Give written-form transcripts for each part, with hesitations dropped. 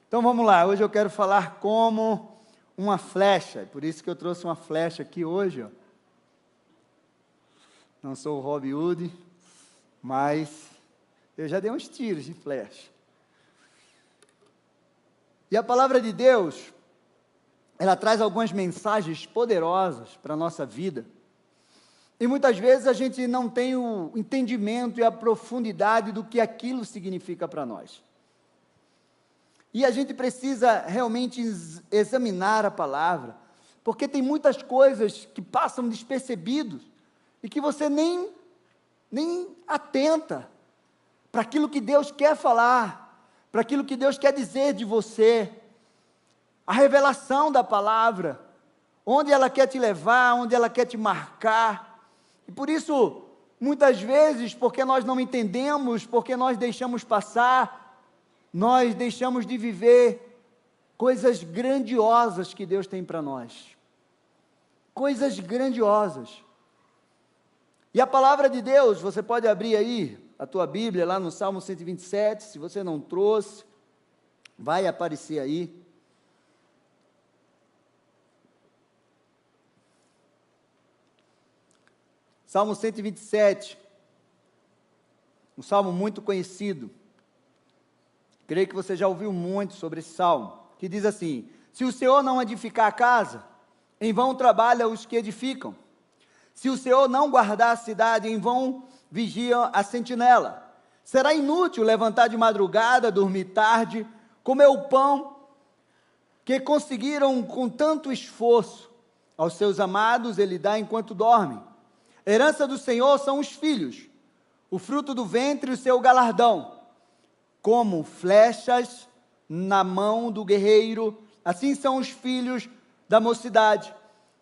Então vamos lá, hoje eu quero falar como uma flecha, por isso que eu trouxe uma flecha aqui hoje, ó. Não sou o Robin Hood, mas eu já dei uns tiros de flecha. E a palavra de Deus, ela traz algumas mensagens poderosas para a nossa vida, e muitas vezes a gente não tem o entendimento e a profundidade do que aquilo significa para nós. E a gente precisa realmente examinar a palavra, porque tem muitas coisas que passam despercebidos, e que você nem atenta para aquilo que Deus quer falar, para aquilo que Deus quer dizer de você, a revelação da palavra, onde ela quer te levar, onde ela quer te marcar. E por isso, muitas vezes, porque nós não entendemos, porque nós deixamos passar, nós deixamos de viver coisas grandiosas que Deus tem para nós. Coisas grandiosas. E a palavra de Deus, você pode abrir aí a tua Bíblia, lá no Salmo 127, se você não trouxe, vai aparecer aí. Salmo 127, um salmo muito conhecido. Creio que você já ouviu muito sobre esse salmo, que diz assim: se o Senhor não edificar a casa, em vão trabalham os que edificam. Se o Senhor não guardar a cidade, em vão vigia a sentinela. Será inútil levantar de madrugada, dormir tarde, comer o pão que conseguiram com tanto esforço. Aos seus amados ele dá enquanto dormem. Herança do Senhor são os filhos, o fruto do ventre e o seu galardão. Como flechas na mão do guerreiro, assim são os filhos da mocidade.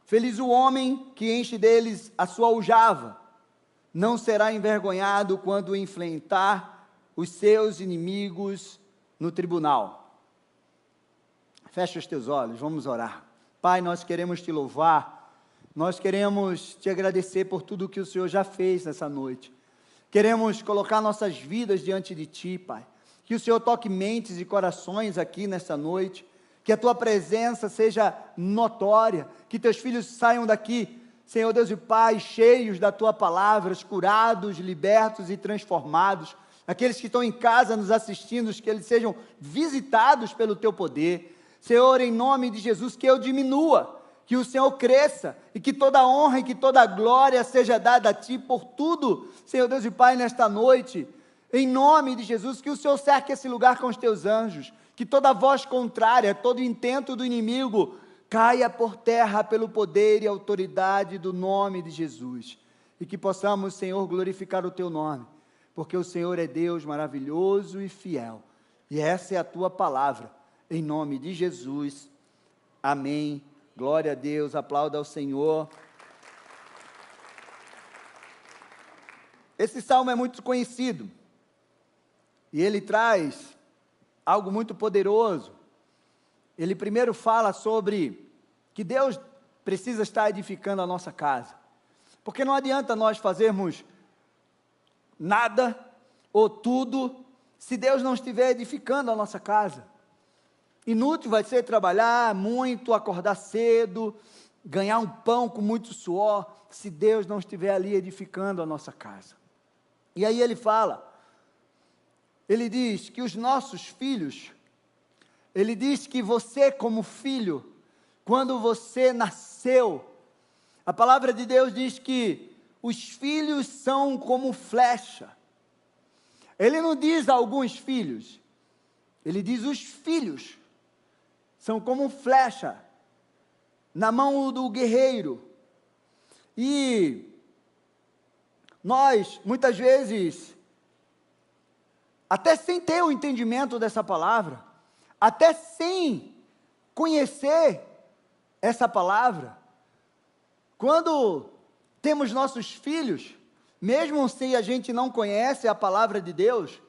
Feliz o homem que enche deles a sua aljava. Não será envergonhado quando enfrentar os seus inimigos no tribunal. Fecha os teus olhos, vamos orar. Pai, nós queremos te louvar. Nós queremos te agradecer por tudo que o Senhor já fez nessa noite. Queremos colocar nossas vidas diante de Ti, Pai. Que o Senhor toque mentes e corações aqui nessa noite. Que a Tua presença seja notória. Que Teus filhos saiam daqui, Senhor Deus e Pai, cheios da Tua palavra, curados, libertos e transformados. Aqueles que estão em casa nos assistindo, que eles sejam visitados pelo Teu poder. Senhor, em nome de Jesus, que eu diminua, que o Senhor cresça, e que toda honra e que toda glória seja dada a Ti por tudo, Senhor Deus e Pai, nesta noite, em nome de Jesus, que o Senhor cerque esse lugar com os Teus anjos, que toda voz contrária, todo intento do inimigo, caia por terra pelo poder e autoridade do nome de Jesus, e que possamos, Senhor, glorificar o Teu nome, porque o Senhor é Deus maravilhoso e fiel, e essa é a Tua palavra, em nome de Jesus, amém. Glória a Deus, aplauda ao Senhor. Esse salmo é muito conhecido, e ele traz algo muito poderoso. Ele primeiro fala sobre que Deus precisa estar edificando a nossa casa, porque não adianta nós fazermos nada ou tudo, se Deus não estiver edificando a nossa casa. Inútil vai ser trabalhar muito, acordar cedo, ganhar um pão com muito suor, se Deus não estiver ali edificando a nossa casa. E aí ele fala, ele diz que os nossos filhos, ele diz que você como filho, quando você nasceu, a palavra de Deus diz que os filhos são como flecha. Ele não diz alguns filhos, ele diz os filhos são como flecha na mão do guerreiro. E nós, muitas vezes, até sem ter o entendimento dessa palavra, até sem conhecer essa palavra, quando temos nossos filhos, mesmo se a gente não conhece a palavra de Deus,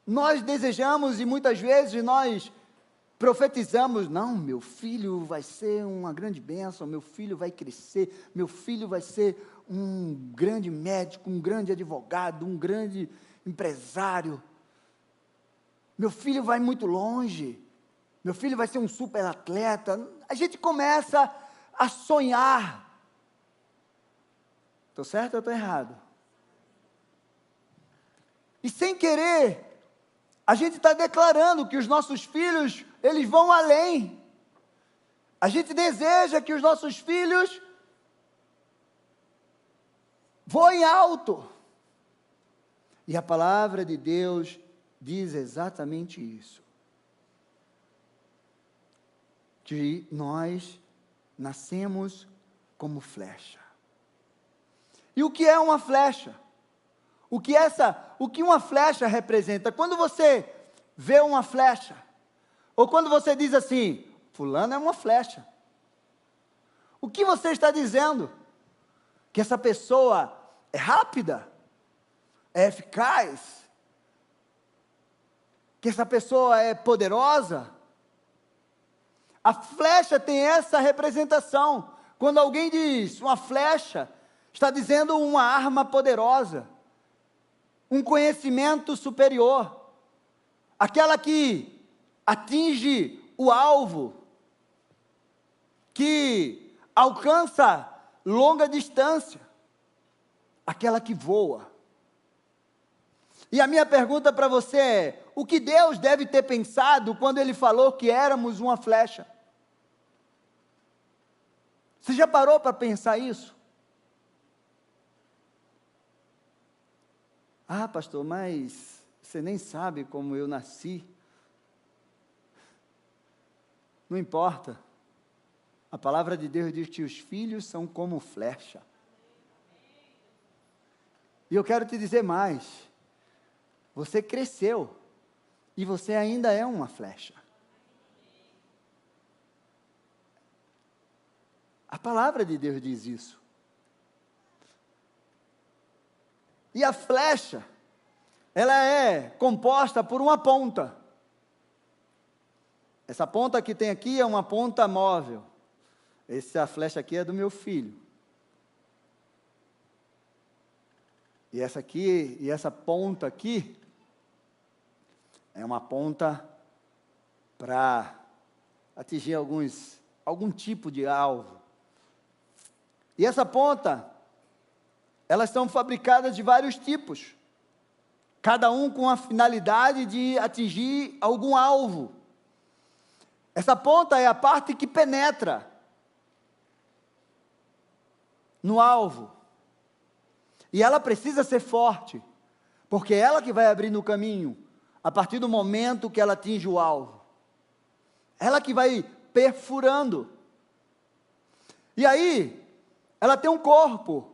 nós desejamos e muitas vezes nós profetizamos: não, meu filho vai ser uma grande bênção, meu filho vai crescer, meu filho vai ser um grande médico, um grande advogado, um grande empresário. meu filho vai muito longe, meu filho vai ser um super atleta. A gente começa a sonhar. Estou certo ou estou errado? E sem querer, a gente está declarando que os nossos filhos, eles vão além. A gente deseja que os nossos filhos voem alto. E a palavra de Deus diz exatamente isso. Que nós nascemos como flecha. E o que é uma flecha? O que uma flecha representa? Quando você vê uma flecha, ou quando você diz assim, fulano é uma flecha, o que você está dizendo? Que essa pessoa é rápida, é eficaz, que essa pessoa é poderosa. A flecha tem essa representação. Quando alguém diz uma flecha, está dizendo uma arma poderosa, um conhecimento superior, aquela que atinge o alvo, que alcança longa distância, aquela que voa. E a minha pergunta para você é, o que Deus deve ter pensado quando Ele falou que éramos uma flecha? Você já parou para pensar isso? Ah, pastor, mas você nem sabe como eu nasci. Não importa. A palavra de Deus diz que os filhos são como flecha. E eu quero te dizer mais. Você cresceu e você ainda é uma flecha. A palavra de Deus diz isso. E a flecha, ela é composta por uma ponta. Essa ponta que tem aqui é uma ponta móvel. Essa flecha aqui é do meu filho. E essa aqui, e essa ponta aqui, é uma ponta para atingir algum tipo de alvo. E essa ponta, elas são fabricadas de vários tipos, cada um com a finalidade de atingir algum alvo. Essa ponta é a parte que penetra no alvo. E ela precisa ser forte, porque é ela que vai abrir no caminho, a partir do momento que ela atinge o alvo. Ela que vai perfurando. E aí, ela tem um corpo,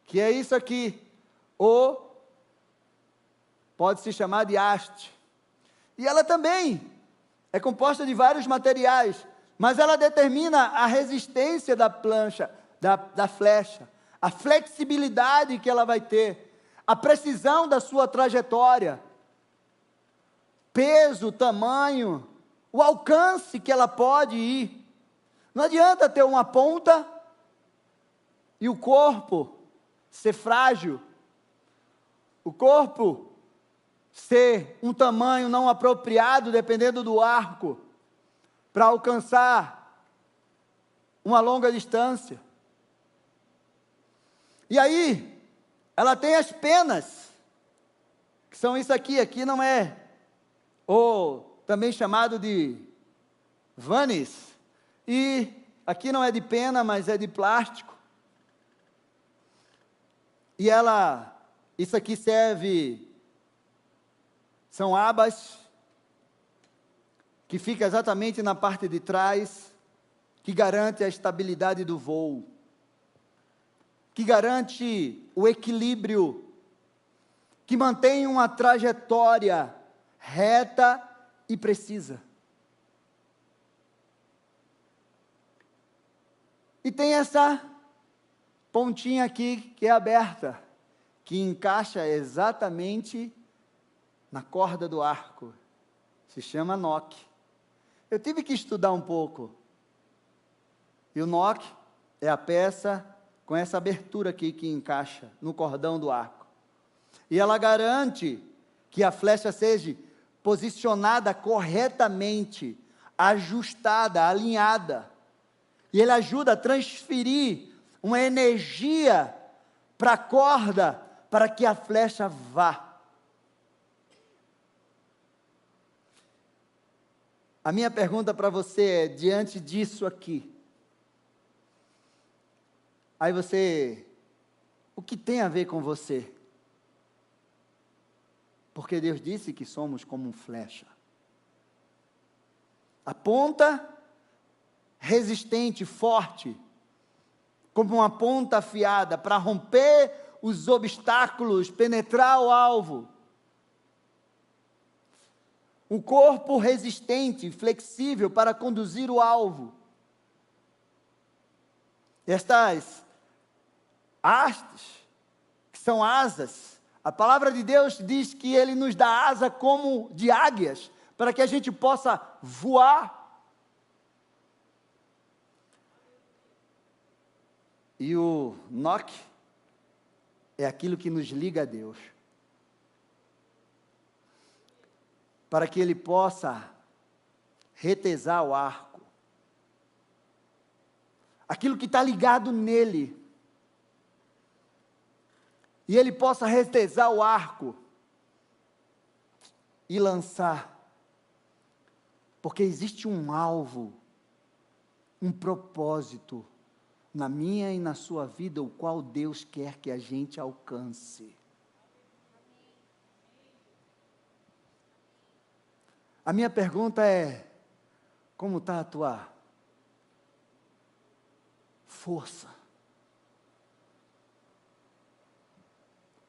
que é isso aqui, ou pode se chamar de haste. E ela também é composta de vários materiais, mas ela determina a resistência da plancha, da flecha, a flexibilidade que ela vai ter, a precisão da sua trajetória, peso, tamanho, o alcance que ela pode ir. Não adianta ter uma ponta e o corpo ser frágil, o corpo ser um tamanho não apropriado, dependendo do arco, para alcançar uma longa distância. E aí, ela tem as penas, que são isso aqui não é, ou também chamado de vanes, e aqui não é de pena, mas é de plástico. E isso aqui são abas, que fica exatamente na parte de trás, que garante a estabilidade do voo, que garante o equilíbrio, que mantém uma trajetória reta e precisa. E tem essa pontinha aqui que é aberta, que encaixa exatamente na corda do arco. Se chama noque. Eu tive que estudar um pouco. E o noque é a peça com essa abertura aqui que encaixa no cordão do arco. E ela garante que a flecha seja posicionada corretamente, ajustada, alinhada. E ele ajuda a transferir uma energia para a corda, para que a flecha vá. A minha pergunta para você é, diante disso aqui, aí você, o que tem a ver com você? Porque Deus disse que somos como flecha. A ponta resistente, forte, como uma ponta afiada, para romper os obstáculos, penetrar o alvo. Um corpo resistente, flexível, para conduzir o alvo. Estas hastes, que são asas, a palavra de Deus diz que Ele nos dá asa como de águias, para que a gente possa voar. E o Noque é aquilo que nos liga a Deus, para que Ele possa retesar o arco, aquilo que está ligado nele, e Ele possa retesar o arco e lançar, porque existe um alvo, um propósito na minha e na sua vida, o qual Deus quer que a gente alcance. A minha pergunta é, como está a tua força?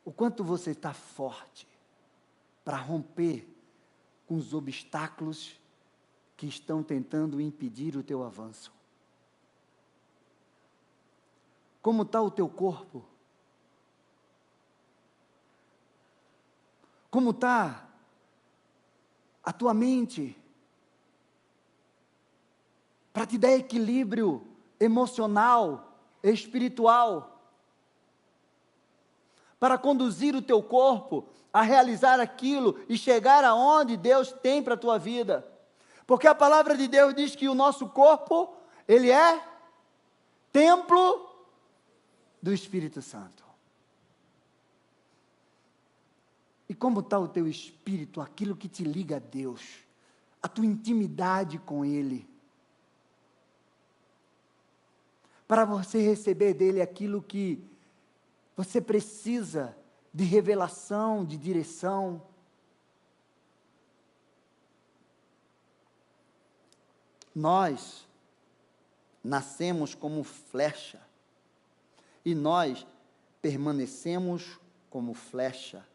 O quanto você está forte para romper com os obstáculos que estão tentando impedir o teu avanço? Como está o teu corpo? Como está a tua mente? Para te dar equilíbrio emocional, espiritual. Para conduzir o teu corpo a realizar aquilo e chegar aonde Deus tem para a tua vida. Porque a palavra de Deus diz que o nosso corpo, ele é templo do Espírito Santo. E como está o teu espírito, aquilo que te liga a Deus, a tua intimidade com Ele, para você receber dEle aquilo que você precisa de revelação, de direção. Nós nascemos como flecha, e nós permanecemos como flecha,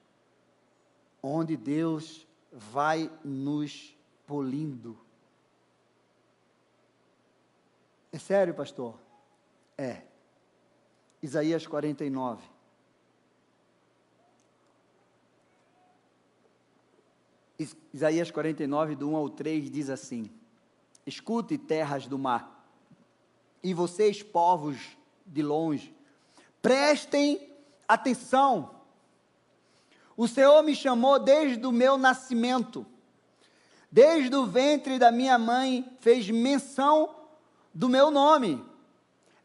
onde Deus vai nos polindo. É sério, pastor? É. Isaías 49. Isaías 49, do 1 ao 3, diz assim: escute, terras do mar, e vocês, povos de longe, prestem atenção. O Senhor me chamou desde o meu nascimento, desde o ventre da minha mãe fez menção do meu nome.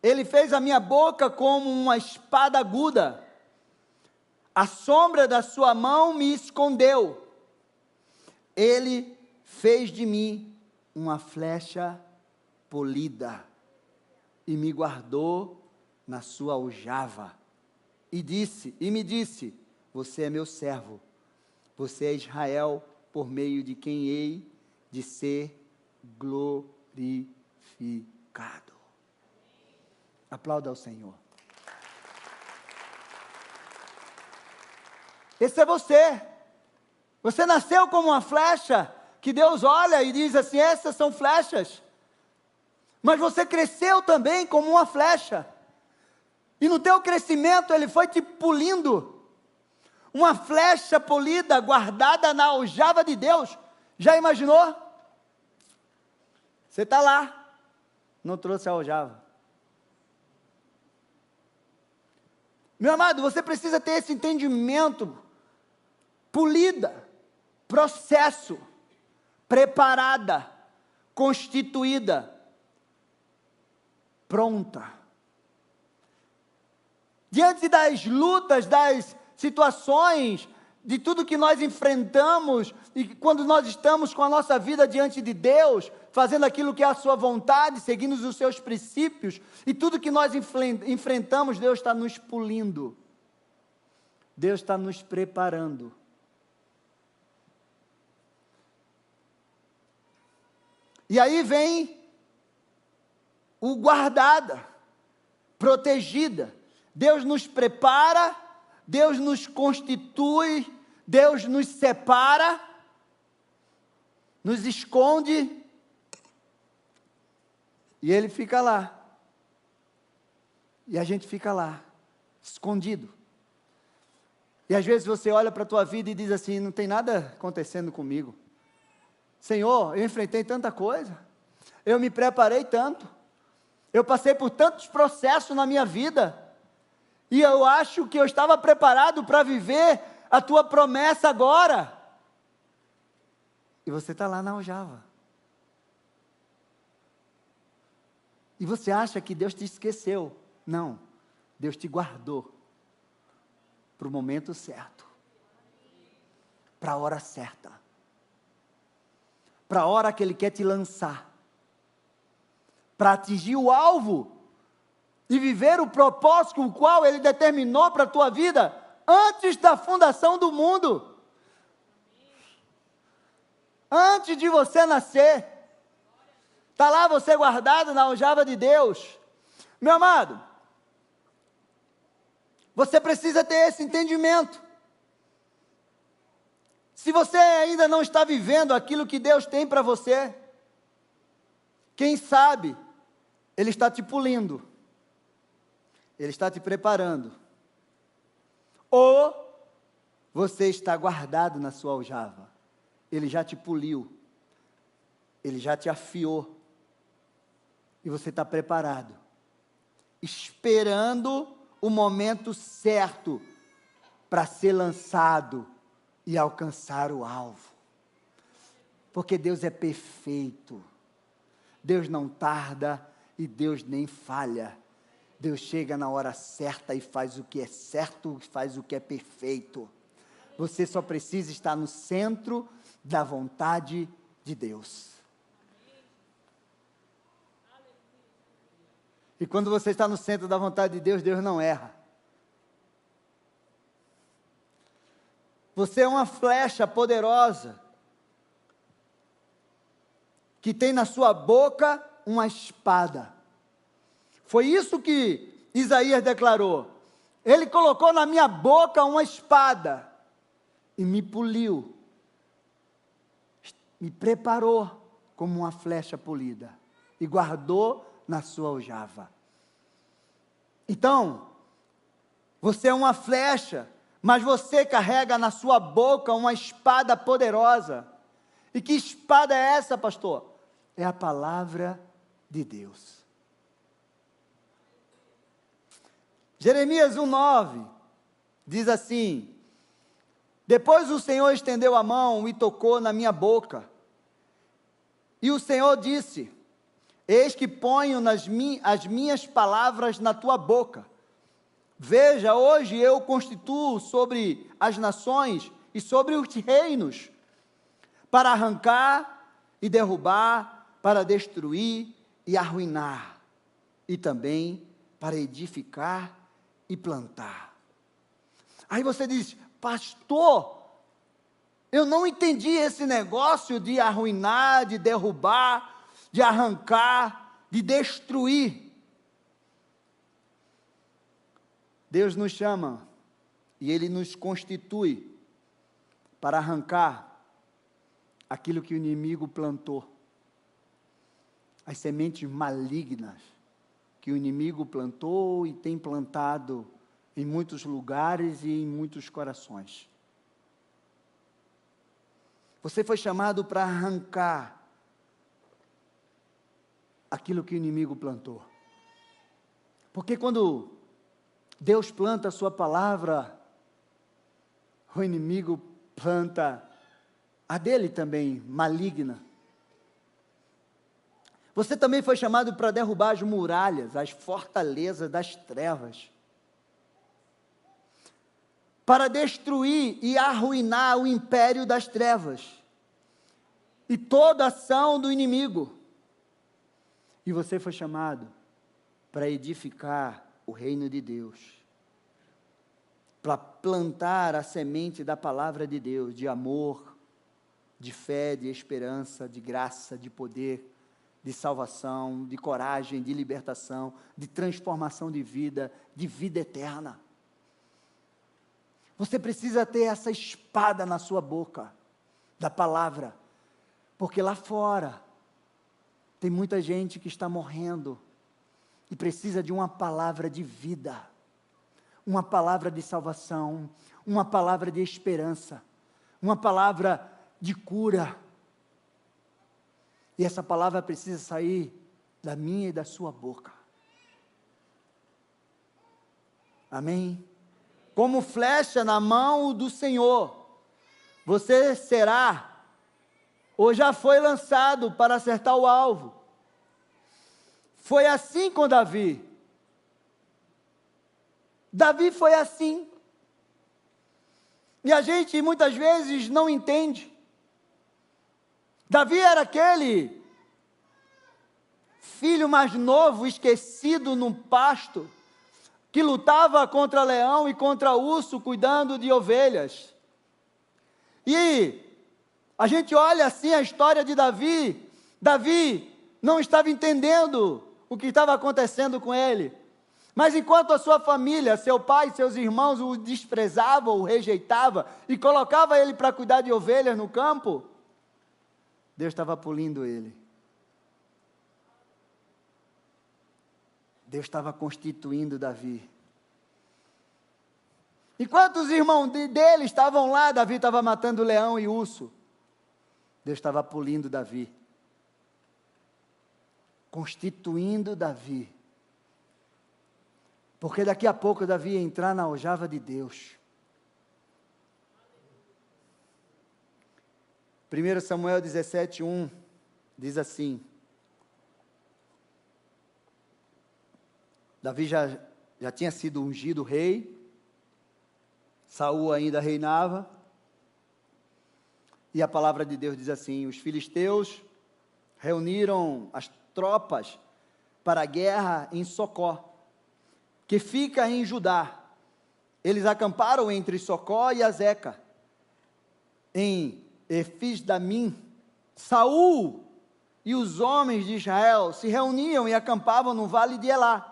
Ele fez a minha boca como uma espada aguda, a sombra da sua mão me escondeu. Ele fez de mim uma flecha polida e me guardou na sua aljava. E me disse: você é meu servo, você é Israel, por meio de quem hei de ser glorificado. Aplauda ao Senhor. Esse é você. Você nasceu como uma flecha, que Deus olha e diz assim: essas são flechas. Mas você cresceu também como uma flecha. E no teu crescimento Ele foi te polindo. Uma flecha polida, guardada na aljava de Deus. Já imaginou? Você está lá, não trouxe a aljava. Meu amado, você precisa ter esse entendimento. Polida, processo, preparada, constituída, pronta. Diante das lutas, das situações, de tudo que nós enfrentamos, e quando nós estamos com a nossa vida diante de Deus, fazendo aquilo que é a sua vontade, seguindo os seus princípios, e tudo que nós enfrentamos, Deus está nos polindo, Deus está nos preparando. E aí vem o guardada, protegida. Deus nos prepara, Deus nos constitui, Deus nos separa, nos esconde, e Ele fica lá. E a gente fica lá, escondido. E às vezes você olha para a tua vida e diz assim, não tem nada acontecendo comigo. Senhor, eu enfrentei tanta coisa, eu me preparei tanto, eu passei por tantos processos na minha vida, e eu acho que eu estava preparado para viver a tua promessa agora. E você está lá na aljava. E você acha que Deus te esqueceu. Não, Deus te guardou para o momento certo, para a hora certa, para a hora que Ele quer te lançar, para atingir o alvo e viver o propósito com o qual Ele determinou para a tua vida antes da fundação do mundo, antes de você nascer. Está lá você guardado na aljava de Deus. Meu amado, você precisa ter esse entendimento. Se você ainda não está vivendo aquilo que Deus tem para você, quem sabe Ele está te polindo, Ele está te preparando, ou você está guardado na sua aljava, Ele já te poliu, Ele já te afiou, e você está preparado, esperando o momento certo para ser lançado e alcançar o alvo, porque Deus é perfeito, Deus não tarda e Deus nem falha. Deus chega na hora certa e faz o que é certo, faz o que é perfeito. Você só precisa estar no centro da vontade de Deus. E quando você está no centro da vontade de Deus, Deus não erra. Você é uma flecha poderosa, que tem na sua boca uma espada. Foi isso que Isaías declarou. Ele colocou na minha boca uma espada e me poliu, me preparou como uma flecha polida e guardou na sua aljava. Então, você é uma flecha, mas você carrega na sua boca uma espada poderosa. E que espada é essa, pastor? É a palavra de Deus. Jeremias 1,9 diz assim: depois o Senhor estendeu a mão e tocou na minha boca, e o Senhor disse: eis que ponho as minhas palavras na tua boca. Veja, hoje eu constituo sobre as nações e sobre os reinos, para arrancar e derrubar, para destruir e arruinar, e também para edificar e plantar. Aí você diz: pastor, eu não entendi esse negócio de arruinar, de derrubar, de arrancar, de destruir. Deus nos chama e Ele nos constitui para arrancar aquilo que o inimigo plantou, as sementes malignas que o inimigo plantou e tem plantado em muitos lugares e em muitos corações. Você foi chamado para arrancar aquilo que o inimigo plantou. Porque quando Deus planta a sua palavra, o inimigo planta a dele também maligna. Você também foi chamado para derrubar as muralhas, as fortalezas das trevas, para destruir e arruinar o império das trevas e toda ação do inimigo. E você foi chamado para edificar o reino de Deus, para plantar a semente da palavra de Deus, de amor, de fé, de esperança, de graça, de poder, de salvação, de coragem, de libertação, de transformação de vida eterna. Você precisa ter essa espada na sua boca, da palavra, porque lá fora tem muita gente que está morrendo e precisa de uma palavra de vida, uma palavra de salvação, uma palavra de esperança, uma palavra de cura. E essa palavra precisa sair da minha e da sua boca. Amém? Como flecha na mão do Senhor, você será, ou já foi lançado para acertar o alvo. Foi assim com Davi. Davi foi assim. E a gente muitas vezes não entende. Davi era aquele filho mais novo, esquecido no pasto, que lutava contra leão e contra urso, cuidando de ovelhas. E a gente olha assim a história de Davi. Davi não estava entendendo o que estava acontecendo com ele. Mas enquanto a sua família, seu pai, seus irmãos o desprezavam, o rejeitavam e colocava ele para cuidar de ovelhas no campo, Deus estava polindo ele. Deus estava constituindo Davi. Enquanto os irmãos dele estavam lá, Davi estava matando leão e urso. Deus estava polindo Davi. Constituindo Davi. Porque daqui a pouco Davi ia entrar na aljava de Deus. 1 Samuel 17:1 diz assim: Davi já tinha sido ungido rei, Saul ainda reinava, e a palavra de Deus diz assim: os filisteus reuniram as tropas para a guerra em Socó, que fica em Judá. Eles acamparam entre Socó e Azeca, em Efis-damim. Saul e os homens de Israel se reuniam e acampavam no vale de Elá.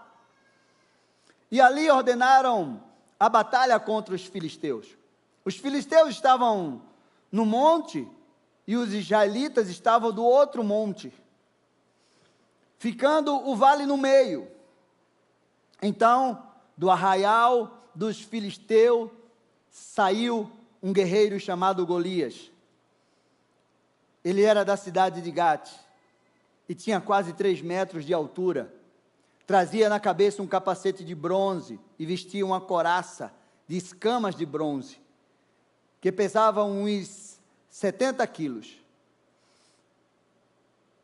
E ali ordenaram a batalha contra os filisteus. Os filisteus estavam no monte e os israelitas estavam do outro monte, ficando o vale no meio. Então, do arraial dos filisteus saiu um guerreiro chamado Golias. Ele era da cidade de Gate e tinha quase 3 metros de altura. Trazia na cabeça um capacete de bronze e vestia uma couraça de escamas de bronze, que pesava uns 70 quilos.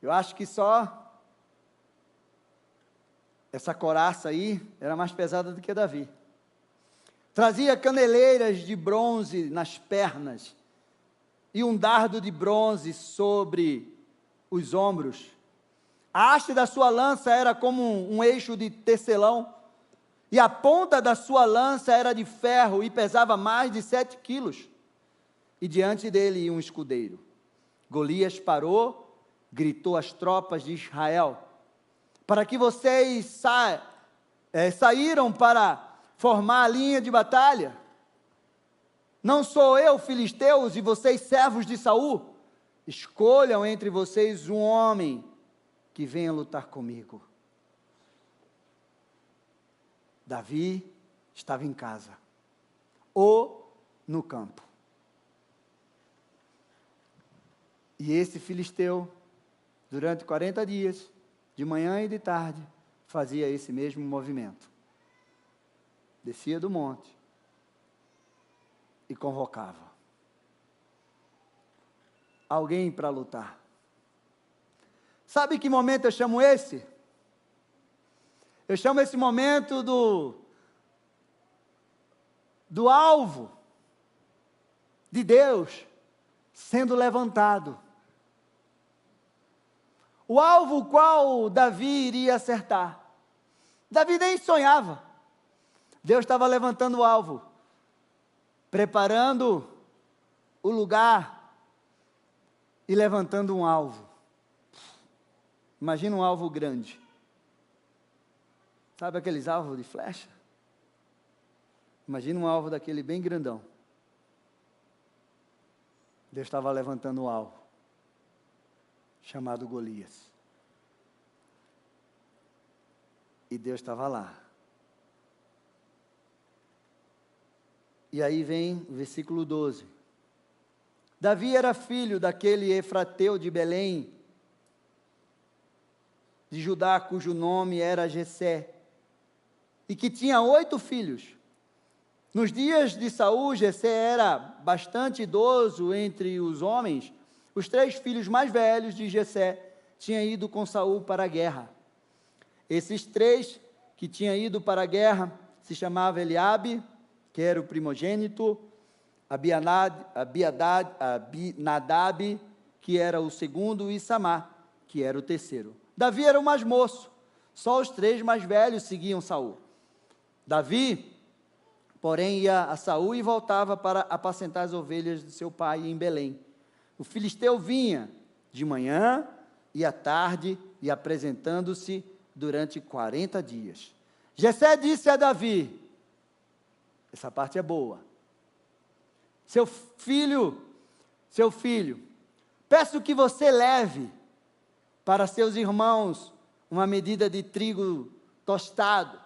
Eu acho que só essa couraça aí era mais pesada do que Davi. Trazia caneleiras de bronze nas pernas e um dardo de bronze sobre os ombros. A haste da sua lança era como um eixo de tecelão, e a ponta da sua lança era de ferro e pesava mais de 7 quilos. E diante dele ia um escudeiro. Golias parou, gritou às tropas de Israel: para que vocês saíram para formar a linha de batalha? Não sou eu, filisteus, e vocês servos de Saul? Escolham entre vocês um homem que venha lutar comigo. Davi estava em casa, ou no campo. E esse filisteu, durante 40 dias, de manhã e de tarde, fazia esse mesmo movimento. Descia do monte, e convocava. alguém para lutar. Sabe que momento eu chamo esse? Eu chamo esse momento do alvo de Deus sendo levantado. O alvo qual Davi iria acertar. Davi nem sonhava. Deus estava levantando o alvo, preparando o lugar e levantando um alvo. Imagina um alvo grande. Sabe aqueles alvos de flecha? Imagina um alvo daquele bem grandão. Deus estava levantando um alvo, chamado Golias. E Deus estava lá. E aí vem o versículo 12. Davi era filho daquele Efrateu de Belém, de Judá, cujo nome era Jessé, e que tinha 8 filhos. Nos dias de Saul, Jessé era bastante idoso entre os homens. Os 3 filhos mais velhos de Jessé tinham ido com Saul para a guerra. Esses 3 que tinham ido para a guerra se chamavam Eliabe, que era o primogênito, Abinadab, que era o segundo, e Samar, que era o terceiro. Davi era o mais moço, só os 3 mais velhos seguiam Saul. Davi, porém, ia a Saul e voltava para apacentar as ovelhas de seu pai em Belém. O filisteu vinha de manhã e à tarde, e apresentando-se durante 40 dias. Jessé disse a Davi, essa parte é boa, seu filho, peço que você leve para seus irmãos uma medida de trigo tostado,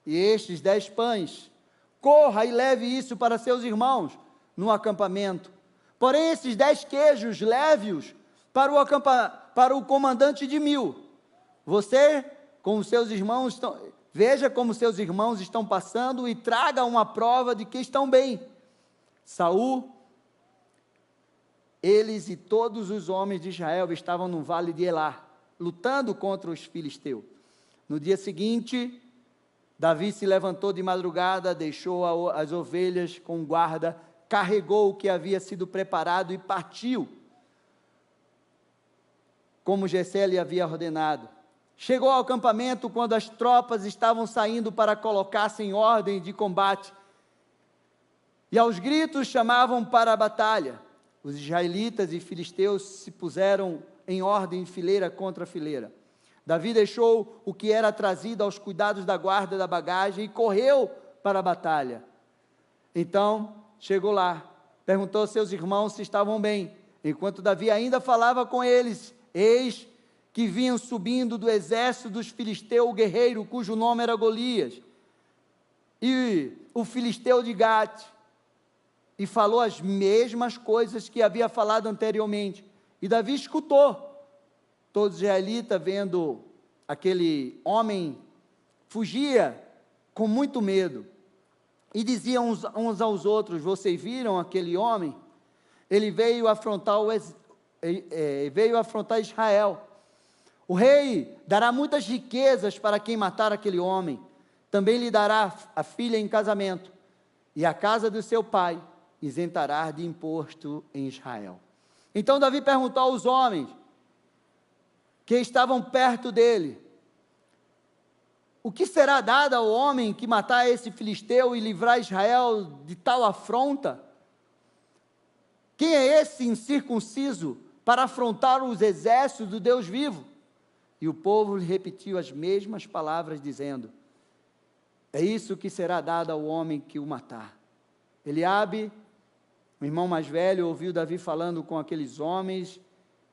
e estes 10 pães. Corra e leve isso para seus irmãos no acampamento. Porém, esses 10 queijos, leve-os para o comandante de 1000. Você, com os seus irmãos, veja como seus irmãos estão passando e traga uma prova de que estão bem. Saul, eles e todos os homens de Israel estavam no vale de Elá, lutando contra os filisteus. No dia seguinte, Davi se levantou de madrugada, deixou as ovelhas com guarda, carregou o que havia sido preparado e partiu, como Jessé lhe havia ordenado. Chegou ao acampamento quando as tropas estavam saindo para colocar-se em ordem de combate, e aos gritos chamavam para a batalha. Os israelitas e filisteus se puseram em ordem fileira contra fileira. Davi deixou o que era trazido aos cuidados da guarda da bagagem e correu para a batalha. Então, chegou lá, perguntou aos seus irmãos se estavam bem. Enquanto Davi ainda falava com eles, eis que vinham subindo do exército dos filisteus o guerreiro, cujo nome era Golias, e o filisteu de Gate, e falou as mesmas coisas que havia falado anteriormente. E Davi escutou. Todos os israelitas, vendo aquele homem, fugia com muito medo, e diziam uns aos outros, vocês viram aquele homem? Ele veio afrontar Israel. O rei dará muitas riquezas para quem matar aquele homem, também lhe dará a filha em casamento, e a casa do seu pai isentará de imposto em Israel. Então Davi perguntou aos homens que estavam perto dele, o que será dado ao homem que matar esse filisteu e livrar Israel de tal afronta? Quem é esse incircunciso para afrontar os exércitos do Deus vivo? E o povo lhe repetiu as mesmas palavras, dizendo, é isso que será dado ao homem que o matar. Eliabe, o irmão mais velho, ouviu Davi falando com aqueles homens.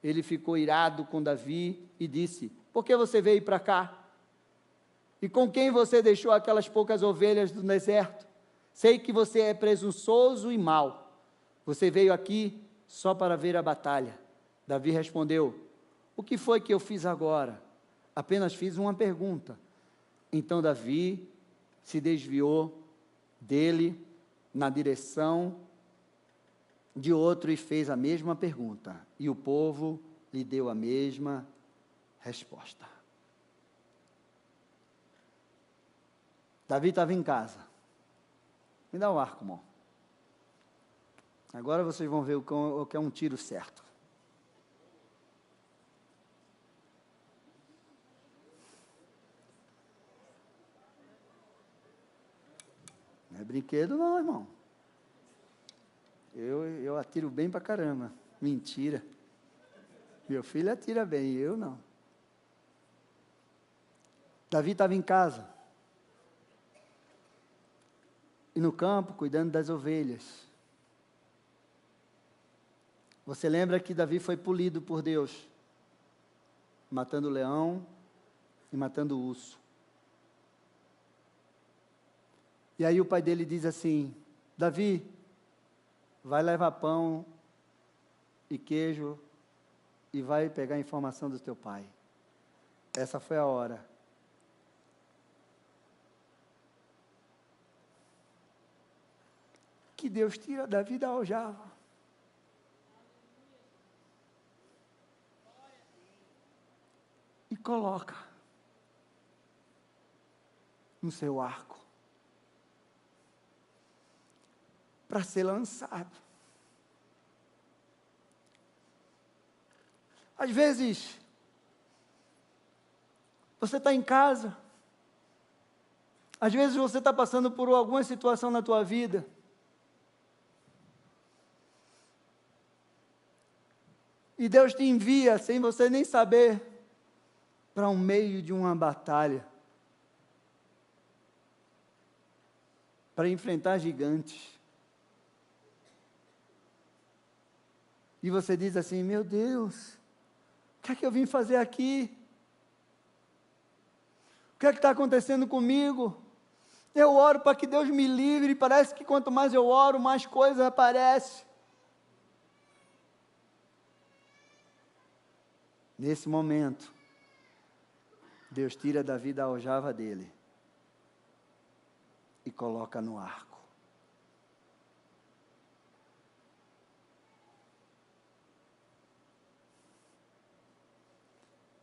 Ele ficou irado com Davi e disse, por que você veio para cá? E com quem você deixou aquelas poucas ovelhas do deserto? Sei que você é presunçoso e mau. Você veio aqui só para ver a batalha. Davi respondeu, o que foi que eu fiz agora? Apenas fiz uma pergunta. Então Davi se desviou dele na direção de outro e fez a mesma pergunta, e o povo lhe deu a mesma resposta. Davi estava em casa. Me dá o arco, irmão. Agora vocês vão ver o que é um tiro certo. Não é brinquedo não, irmão. Eu atiro bem pra caramba. Mentira. Meu filho atira bem, eu não. Davi estava em casa. E no campo, cuidando das ovelhas. Você lembra que Davi foi polido por Deus, matando o leão e matando o urso. E aí o pai dele diz assim: Davi, vai levar pão e queijo e vai pegar a informação do teu pai. Essa foi a hora. Que Deus tira Davi da aljava. E coloca no seu arco para ser lançado. Às vezes, você está em casa, às vezes você está passando por alguma situação na tua vida, e Deus te envia, sem você nem saber, para um meio de uma batalha, para enfrentar gigantes. E você diz assim: meu Deus, o que é que eu vim fazer aqui? O que é que está acontecendo comigo? Eu oro para que Deus me livre, e parece que quanto mais eu oro, mais coisas aparecem. Nesse momento, Deus tira Davi da aljava dele e coloca no arco.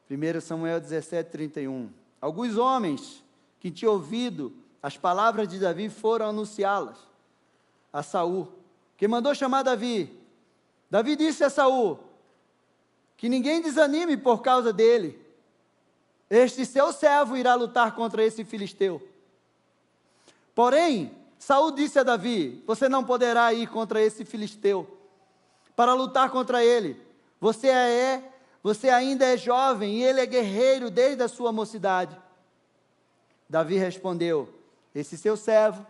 Primeiro Samuel 17:31. Alguns homens que tinham ouvido as palavras de Davi foram anunciá-las a Saul, que mandou chamar Davi. Davi disse a Saul que ninguém desanime por causa dele. Este seu servo irá lutar contra esse filisteu. Porém, Saul disse a Davi: você não poderá ir contra esse filisteu para lutar contra ele. Você ainda é jovem e ele é guerreiro desde a sua mocidade. Davi respondeu: esse seu servo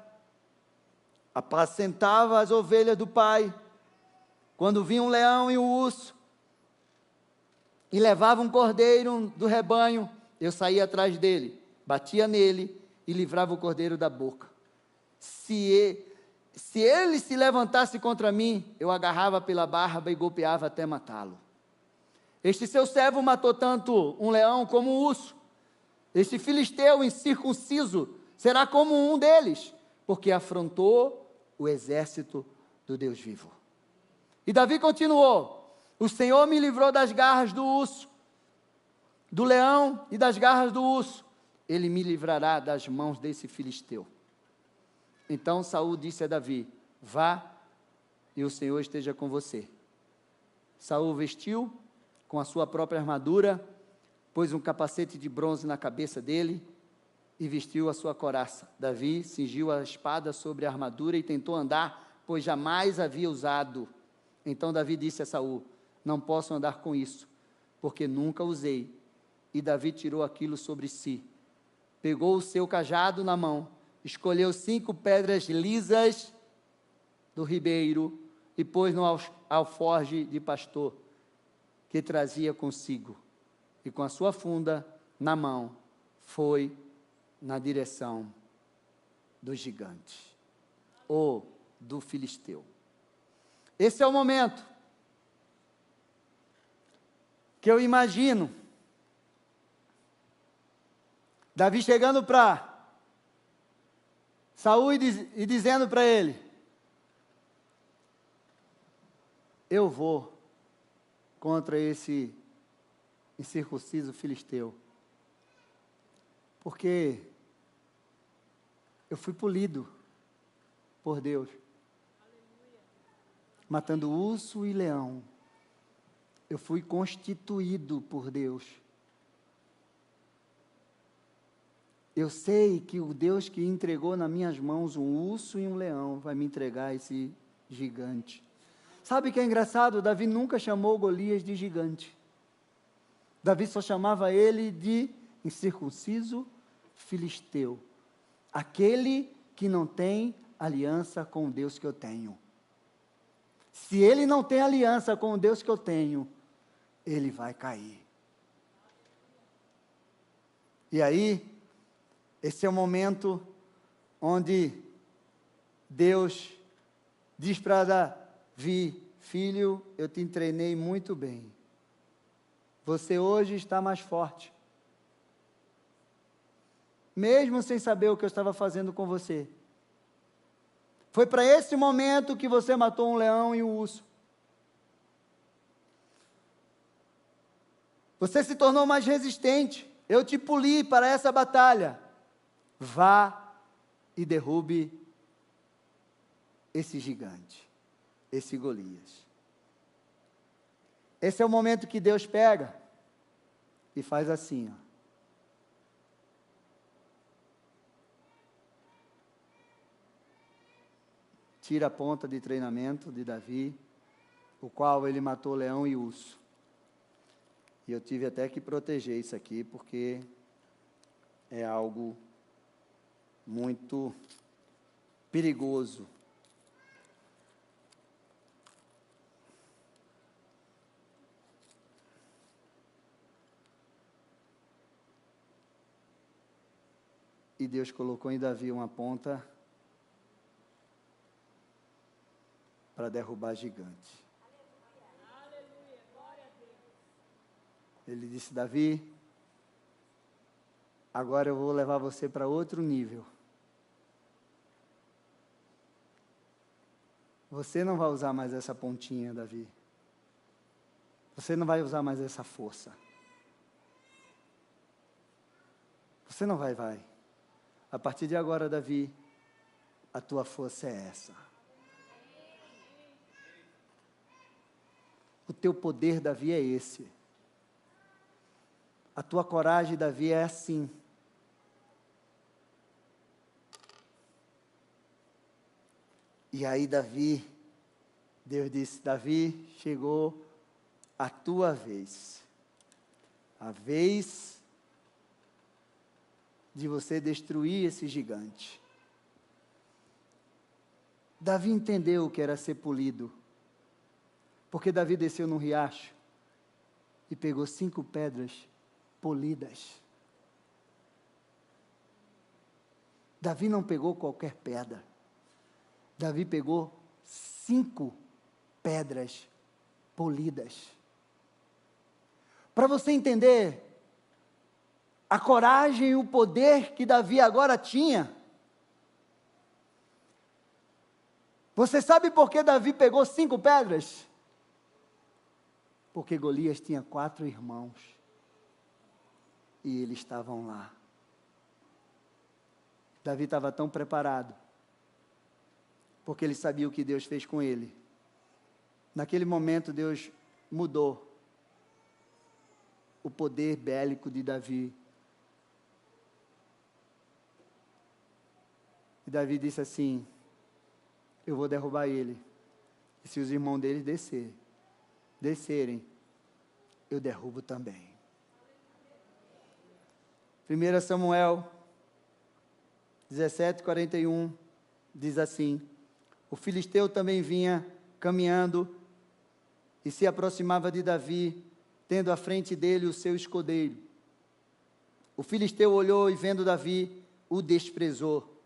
apacentava as ovelhas do pai. Quando vinha um leão e um urso e levava um cordeiro do rebanho, eu saía atrás dele, batia nele e livrava o cordeiro da boca. Se ele se levantasse contra mim, eu agarrava pela barba e golpeava até matá-lo. Este seu servo matou tanto um leão como um urso. Este filisteu incircunciso será como um deles, porque afrontou o exército do Deus vivo. E Davi continuou: o Senhor me livrou das garras do urso, do leão e das garras do urso. Ele me livrará das mãos desse filisteu. Então Saul disse a Davi: vá e o Senhor esteja com você. Saul vestiu com a sua própria armadura, pôs um capacete de bronze na cabeça dele e vestiu a sua couraça. Davi cingiu a espada sobre a armadura e tentou andar, pois jamais havia usado. Então Davi disse a Saul: não posso andar com isso, porque nunca usei. E Davi tirou aquilo sobre si. Pegou o seu cajado na mão, escolheu 5 pedras lisas do ribeiro e pôs no alforje de pastor que trazia consigo. E com a sua funda na mão, foi na direção do gigante, ou do filisteu. Esse é o momento que eu imagino Davi chegando para Saul e dizendo para ele: eu vou contra esse incircunciso filisteu. Porque eu fui polido por Deus, matando urso e leão. Eu fui constituído por Deus. Eu sei que o Deus que entregou nas minhas mãos um urso e um leão vai me entregar esse gigante. Sabe o que é engraçado? Davi nunca chamou Golias de gigante. Davi só chamava ele de incircunciso filisteu. Aquele que não tem aliança com o Deus que eu tenho. Se ele não tem aliança com o Deus que eu tenho, ele vai cair. E aí, esse é o momento onde Deus diz para Davi: filho, eu te treinei muito bem. Você hoje está mais forte. Mesmo sem saber o que eu estava fazendo com você. Foi para esse momento que você matou um leão e um urso. Você se tornou mais resistente. Eu te poli para essa batalha. Vá e derrube esse gigante, esse Golias. Esse é o momento que Deus pega e faz assim, ó. Tira a ponta de treinamento de Davi, o qual ele matou leão e urso. E eu tive até que proteger isso aqui, porque é algo muito perigoso. E Deus colocou em Davi uma ponta para derrubar gigante. Ele disse: Davi, agora eu vou levar você para outro nível. Você não vai usar mais essa pontinha, Davi. Você não vai usar mais essa força. Você não vai. A partir de agora, Davi, a tua força é essa. O teu poder, Davi, é esse. A tua coragem, Davi, é assim. E aí, Davi, Deus disse: Davi, chegou a tua vez. A vez de você destruir esse gigante. Davi entendeu o que era ser polido. Porque Davi desceu num riacho e pegou 5 pedras polidas. Davi não pegou qualquer pedra. Davi pegou 5 pedras polidas. Para você entender a coragem e o poder que Davi agora tinha. Você sabe por que Davi pegou 5 pedras? Porque Golias tinha 4 irmãos. E eles estavam lá. Davi estava tão preparado. Porque ele sabia o que Deus fez com ele. Naquele momento Deus mudou o poder bélico de Davi. E Davi disse assim: eu vou derrubar ele. E se os irmãos dele descerem, eu derrubo também. 1 Samuel 17:41 diz assim: o filisteu também vinha caminhando e se aproximava de Davi, tendo à frente dele o seu escudeiro. O filisteu olhou e, vendo Davi, o desprezou,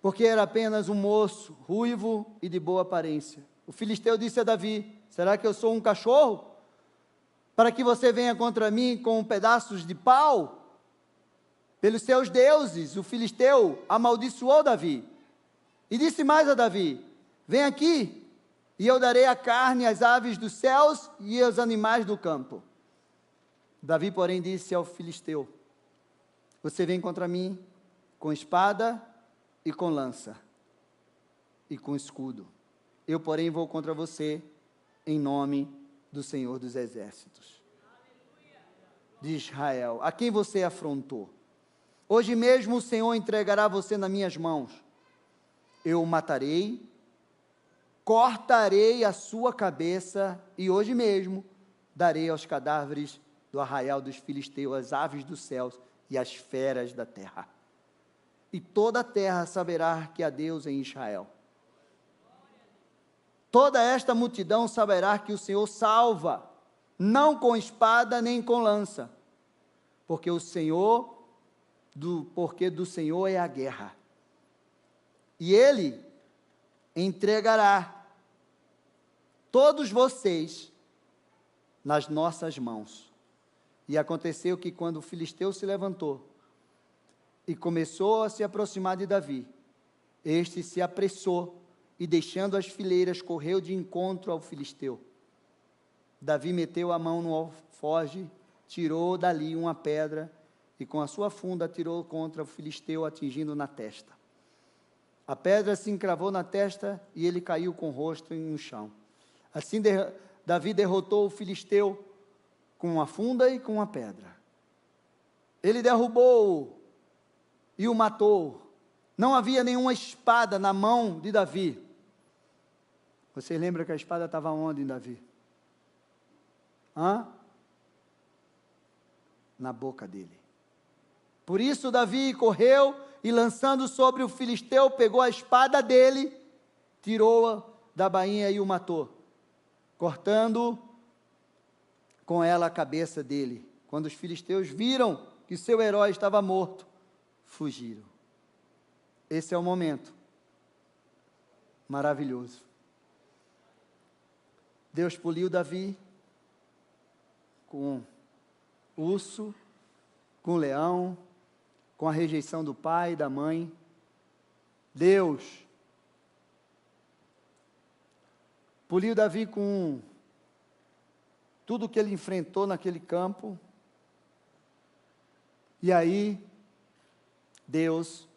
porque era apenas um moço, ruivo e de boa aparência. O filisteu disse a Davi: será que eu sou um cachorro, para que você venha contra mim com pedaços de pau? Pelos seus deuses, o filisteu amaldiçoou Davi. E disse mais a Davi: vem aqui, e eu darei a carne às aves dos céus e aos animais do campo. Davi, porém, disse ao filisteu: você vem contra mim com espada e com lança e com escudo. Eu, porém, vou contra você em nome do Senhor dos Exércitos de Israel, a quem você afrontou. Hoje mesmo o Senhor entregará você nas minhas mãos. Eu o matarei, cortarei a sua cabeça e hoje mesmo darei aos cadáveres do arraial dos filisteus, as aves dos céus e as feras da terra. E toda a terra saberá que há Deus em Israel. Toda esta multidão saberá que o Senhor salva, não com espada nem com lança, porque do Senhor é a guerra. E Ele entregará todos vocês nas nossas mãos. E aconteceu que quando o filisteu se levantou e começou a se aproximar de Davi, este se apressou e, deixando as fileiras, correu de encontro ao filisteu. Davi meteu a mão no alforje, tirou dali uma pedra e com a sua funda atirou contra o filisteu, atingindo na testa. A pedra se encravou na testa e ele caiu com o rosto no chão. Assim Davi derrotou o filisteu com uma funda e com uma pedra. Ele derrubou-o e o matou. Não havia nenhuma espada na mão de Davi. Vocês lembram que a espada estava onde em Davi? Na boca dele. Por isso Davi correu e, lançando sobre o filisteu, pegou a espada dele, tirou-a da bainha e o matou, cortando com ela a cabeça dele. Quando os filisteus viram que seu herói estava morto, fugiram. Esse é o momento maravilhoso. Deus poliu Davi com urso, com leão, com a rejeição do pai e da mãe. Deus poliu Davi com tudo que ele enfrentou naquele campo. E aí, Deus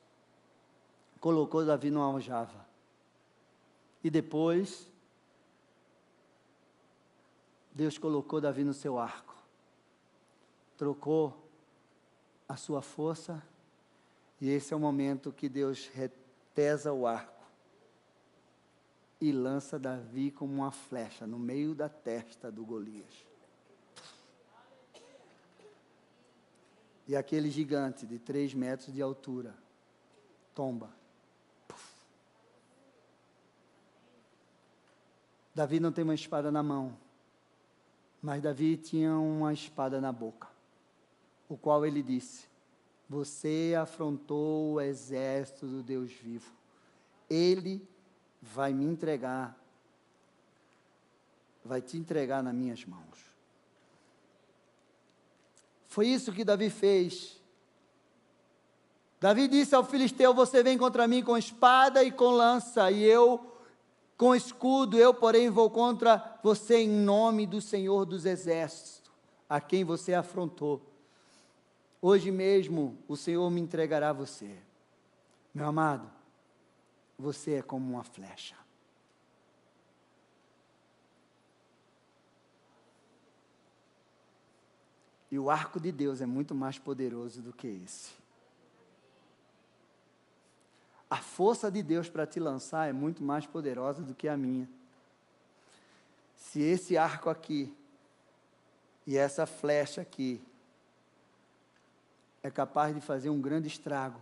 colocou Davi numa aljava. E depois, Deus colocou Davi no seu arco. Trocou a sua força. E esse é o momento que Deus retesa o arco e lança Davi como uma flecha no meio da testa do Golias. E aquele gigante de 3 metros de altura tomba. Davi não tem uma espada na mão, mas Davi tinha uma espada na boca, o qual ele disse: você afrontou o exército do Deus vivo, ele vai me entregar, vai te entregar nas minhas mãos. Foi isso que Davi fez. Davi disse ao filisteu: você vem contra mim com espada e com lança, e eu com escudo, eu porém vou contra você em nome do Senhor dos Exércitos, a quem você afrontou. Hoje mesmo o Senhor me entregará a você. Meu amado, você é como uma flecha. E o arco de Deus é muito mais poderoso do que esse. A força de Deus para te lançar é muito mais poderosa do que a minha. Se esse arco aqui e essa flecha aqui é capaz de fazer um grande estrago,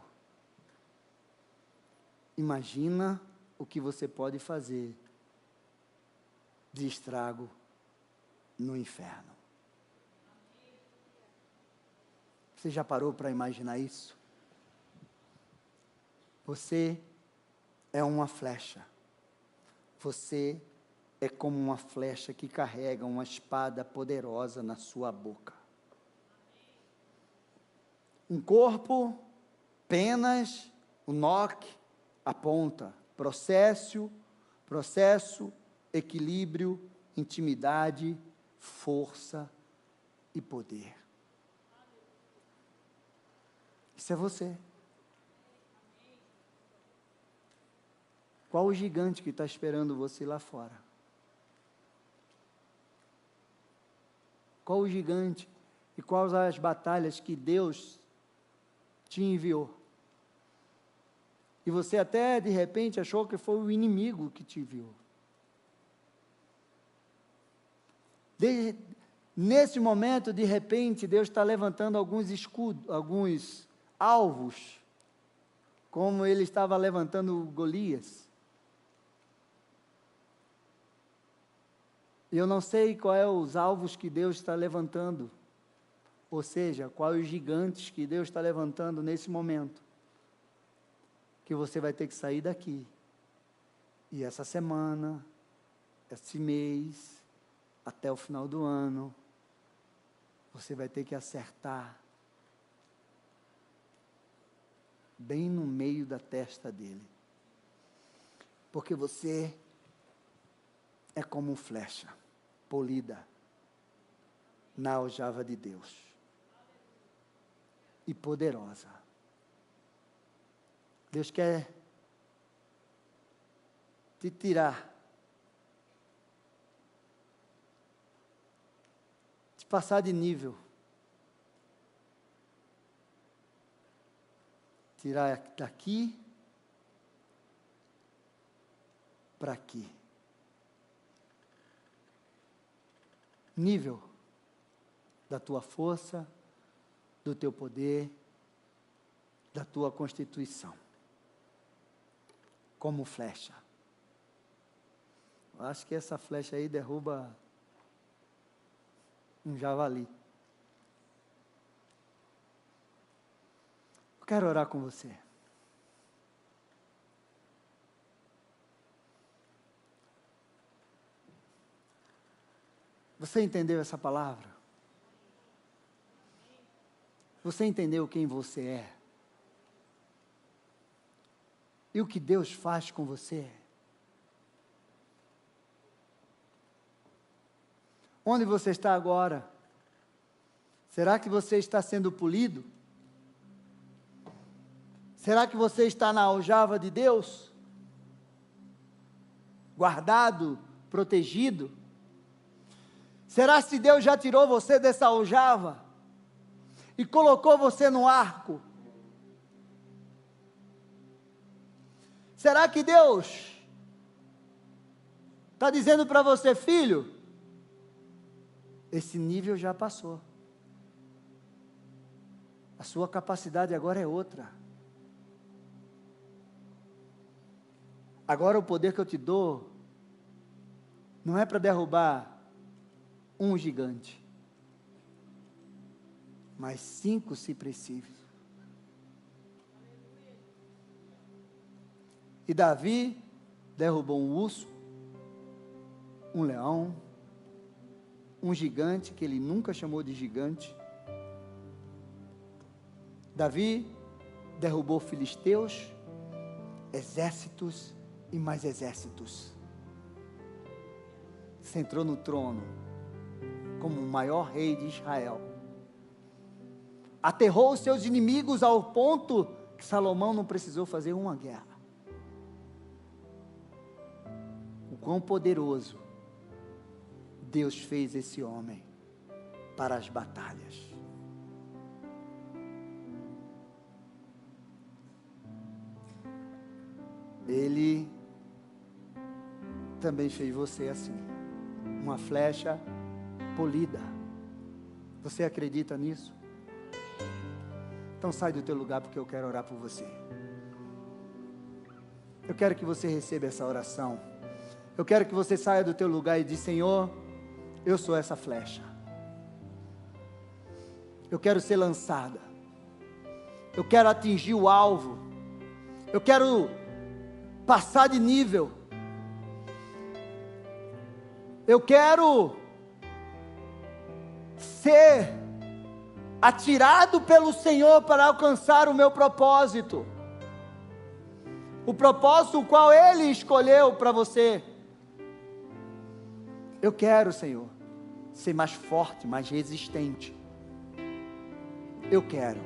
imagina o que você pode fazer de estrago no inferno. Você já parou para imaginar isso? Você é uma flecha. Você é como uma flecha que carrega uma espada poderosa na sua boca. Um corpo, penas, o noque, a ponta. Procéssio, Processo, equilíbrio, intimidade, força e poder. Isso é você. Qual o gigante que está esperando você lá fora? Qual o gigante e quais as batalhas que Deus te enviou? E você até de repente achou que foi o inimigo que te enviou. Nesse momento, de repente, Deus está levantando alguns escudos, alguns alvos, como Ele estava levantando Golias. E eu não sei qual é os alvos que Deus está levantando, ou seja, quais os gigantes que Deus está levantando nesse momento, que você vai ter que sair daqui, e essa semana, esse mês, até o final do ano, você vai ter que acertar, bem no meio da testa dele, porque você é como flecha polida na aljava de Deus e poderosa. Deus quer te tirar, te passar de nível, tirar daqui para aqui. Nível da tua força, do teu poder, da tua constituição. Como flecha. Eu acho que essa flecha aí derruba um javali. Eu quero orar com você. Você entendeu essa palavra? Você entendeu quem você é? E o que Deus faz com você? Onde você está agora? Será que você está sendo polido? Será que você está na aljava de Deus? Guardado, protegido? Será que Deus já tirou você dessa aljava e colocou você no arco? Será que Deus está dizendo para você, filho, esse nível já passou. A sua capacidade agora é outra. Agora o poder que eu te dou não é para derrubar um gigante, mas 5 se preciso. E Davi derrubou um urso, um leão, um gigante que ele nunca chamou de gigante. Davi derrubou filisteus, exércitos e mais exércitos. Sentou no trono como o maior rei de Israel. Aterrou os seus inimigos ao ponto que Salomão não precisou fazer uma guerra. O quão poderoso Deus fez esse homem para as batalhas. Ele também fez você assim, uma flecha polida. Você acredita nisso? Então sai do teu lugar, porque eu quero orar por você. Eu quero que você receba essa oração. Eu quero que você saia do teu lugar e diz: Senhor, eu sou essa flecha. Eu quero ser lançada. Eu quero atingir o alvo. Eu quero passar de nível. Eu quero ser atirado pelo Senhor para alcançar o meu propósito. o propósito o qual Ele escolheu para você. Eu quero, Senhor, ser mais forte, mais resistente. Eu quero.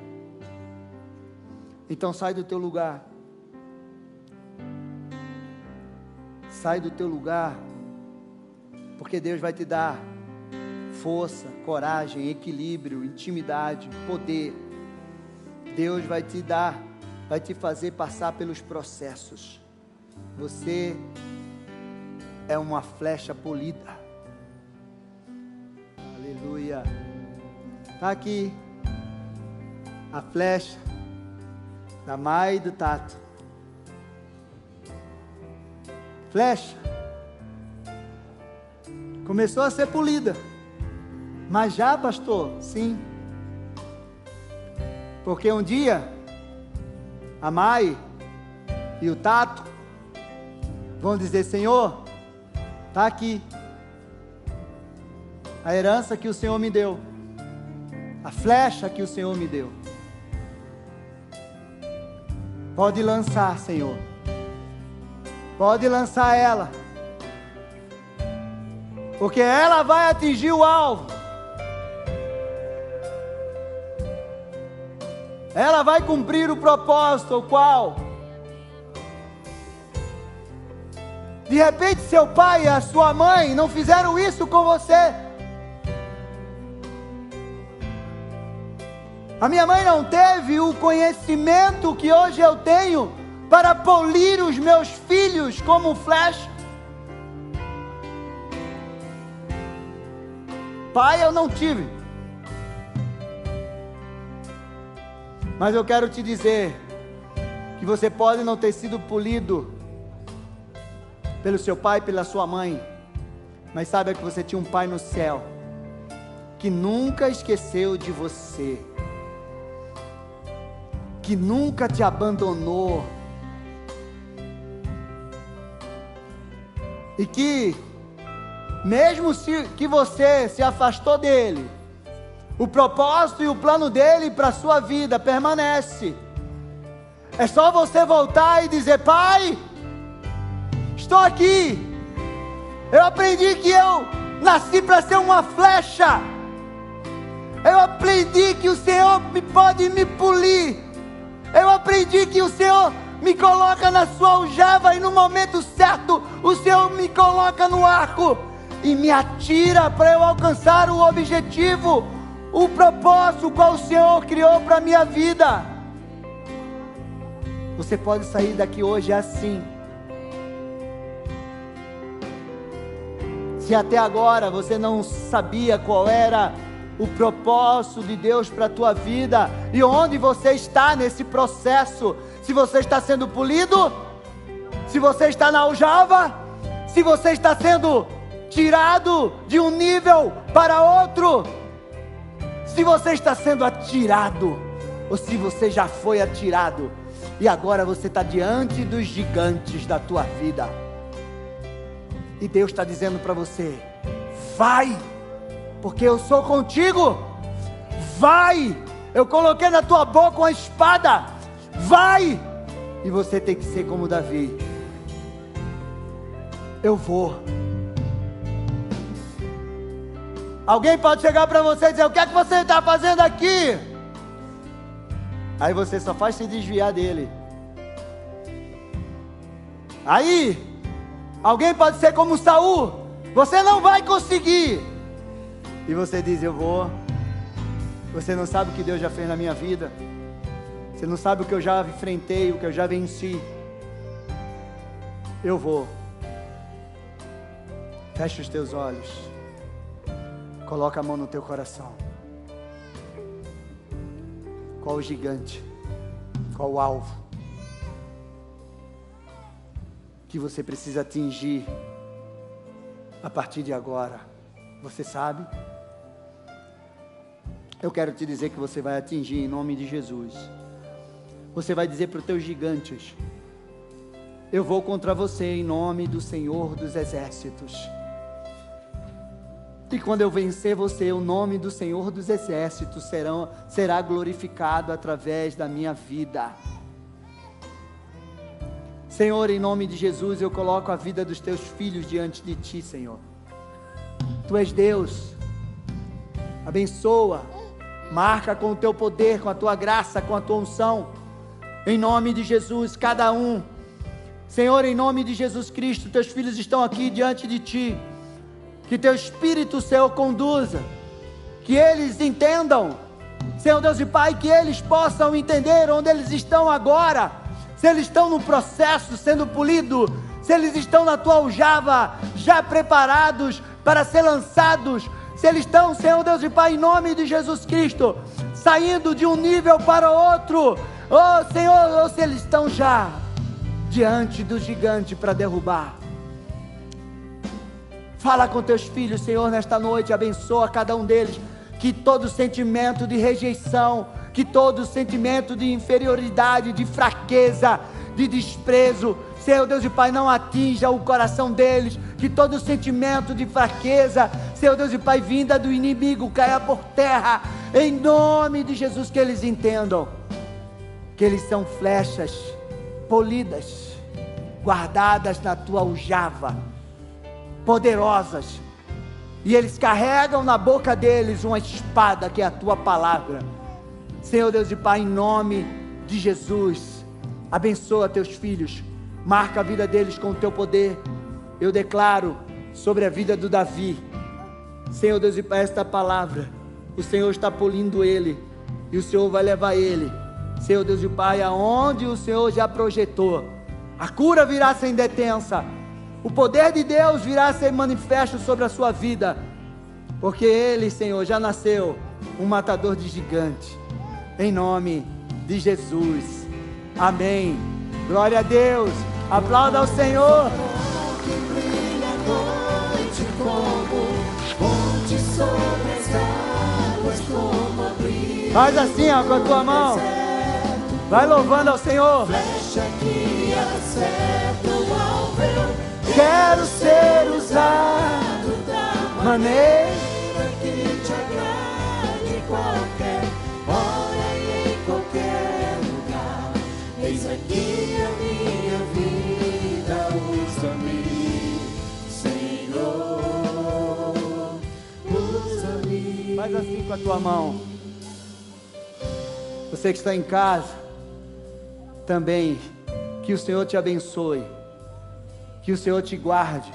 Então sai do teu lugar. Sai do teu lugar, porque Deus vai te dar força, coragem, equilíbrio, intimidade, poder. Deus vai te dar, vai te fazer passar pelos processos. Você é uma flecha polida. Aleluia. Está aqui a flecha da Mai e do Tato. Flecha começou a ser polida. Mas já, pastor? Sim. Porque um dia a Mai e o Tato vão dizer: Senhor, está aqui a herança que o Senhor me deu, a flecha que o Senhor me deu. Pode lançar, Senhor. Pode lançar ela, porque ela vai atingir o alvo. Ela vai cumprir o propósito, o qual, de repente, seu pai e a sua mãe não fizeram isso com você. A minha mãe não teve o conhecimento que hoje eu tenho para polir os meus filhos como flecha. Pai, eu não tive. Mas eu quero te dizer que você pode não ter sido polido pelo seu pai, pela sua mãe, mas saiba que você tinha um pai no céu que nunca esqueceu de você, que nunca te abandonou, e que mesmo que você se afastou dele, o propósito e o plano dele para a sua vida permanece. É só você voltar e dizer: Pai, estou aqui. Eu aprendi que eu nasci para ser uma flecha. Eu aprendi que o Senhor pode me polir. Eu aprendi que o Senhor me coloca na sua aljava e no momento certo o Senhor me coloca no arco e me atira para eu alcançar o objetivo, o propósito qual o Senhor criou para a minha vida. Você pode sair daqui hoje assim. Se até agora você não sabia qual era o propósito de Deus para a tua vida e onde você está nesse processo, se você está sendo polido, se você está na aljava, se você está sendo tirado de um nível para outro, se você está sendo atirado, ou se você já foi atirado, e agora você está diante dos gigantes da tua vida, e Deus está dizendo para você: vai, porque eu sou contigo, vai, eu coloquei na tua boca uma espada, vai, e você tem que ser como Davi: eu vou. Alguém pode chegar para você e dizer: o que é que você está fazendo aqui? Aí você só faz se desviar dele. Aí alguém pode ser como Saul: você não vai conseguir. E você diz: eu vou. Você não sabe o que Deus já fez na minha vida. Você não sabe o que eu já enfrentei, o que eu já venci. Eu vou. Fecha os teus olhos. Coloca a mão no teu coração. Qual o gigante? Qual o alvo que você precisa atingir a partir de agora? Você sabe? Eu quero te dizer que você vai atingir em nome de Jesus. Você vai dizer para os teus gigantes: eu vou contra você em nome do Senhor dos Exércitos. E quando eu vencer você, o nome do Senhor dos Exércitos será glorificado através da minha vida. Senhor, em nome de Jesus, eu coloco a vida dos teus filhos diante de ti, Senhor. Tu és Deus. Abençoa, marca com o teu poder, com a tua graça, com a tua unção. Em nome de Jesus, cada um. Senhor, em nome de Jesus Cristo, teus filhos estão aqui diante de ti. Que teu Espírito, Senhor, conduza. Que eles entendam, Senhor Deus e Pai, que eles possam entender onde eles estão agora. Se eles estão no processo sendo polido, se eles estão na tua aljava, já preparados para ser lançados, se eles estão, Senhor Deus e Pai, em nome de Jesus Cristo, saindo de um nível para outro, oh Senhor, ou se eles estão já diante do gigante para derrubar. Fala com teus filhos, Senhor, nesta noite, abençoa cada um deles, que todo sentimento de rejeição, que todo sentimento de inferioridade, de fraqueza, de desprezo, Senhor Deus e Pai, não atinja o coração deles, que todo sentimento de fraqueza, Senhor Deus e Pai, vinda do inimigo, caia por terra, em nome de Jesus, que eles entendam, que eles são flechas polidas, guardadas na tua aljava, poderosas, e eles carregam na boca deles uma espada, que é a tua palavra. Senhor Deus e Pai, em nome de Jesus, abençoa teus filhos, marca a vida deles com o teu poder. Eu declaro sobre a vida do Davi, Senhor Deus e Pai, esta palavra, o Senhor está polindo ele, e o Senhor vai levar ele, Senhor Deus e Pai, aonde o Senhor já projetou. A cura virá sem detença, o poder de Deus virá sem manifesto sobre a sua vida, porque ele, Senhor, já nasceu um matador de gigante, em nome de Jesus, amém. Glória a Deus, aplauda ao Senhor. Faz assim, ó, com a tua mão, vai louvando ao Senhor. Quero ser usado da maneira que te agrade, qualquer hora e em qualquer lugar. Eis aqui a minha vida, usa-me, Senhor, usa-me. Faz assim com a tua mão. Você que está em casa, também, que o Senhor te abençoe, que o Senhor te guarde,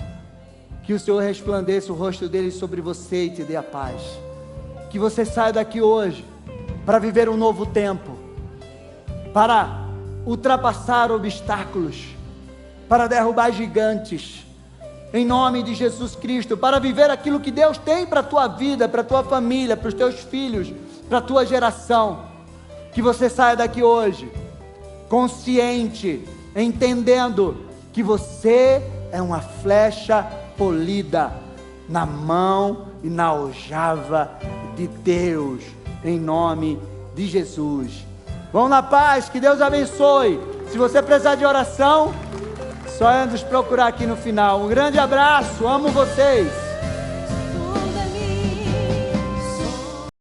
que o Senhor resplandeça o rosto dele sobre você e te dê a paz. Que você saia daqui hoje para viver um novo tempo, para ultrapassar obstáculos, para derrubar gigantes, em nome de Jesus Cristo, para viver aquilo que Deus tem para a tua vida, para a tua família, para os teus filhos, para a tua geração. Que você saia daqui hoje consciente, entendendo que você é uma flecha polida na mão e na aljava de Deus, em nome de Jesus. Vão na paz, que Deus abençoe. Se você precisar de oração, só é nos procurar aqui no final. Um grande abraço, amo vocês.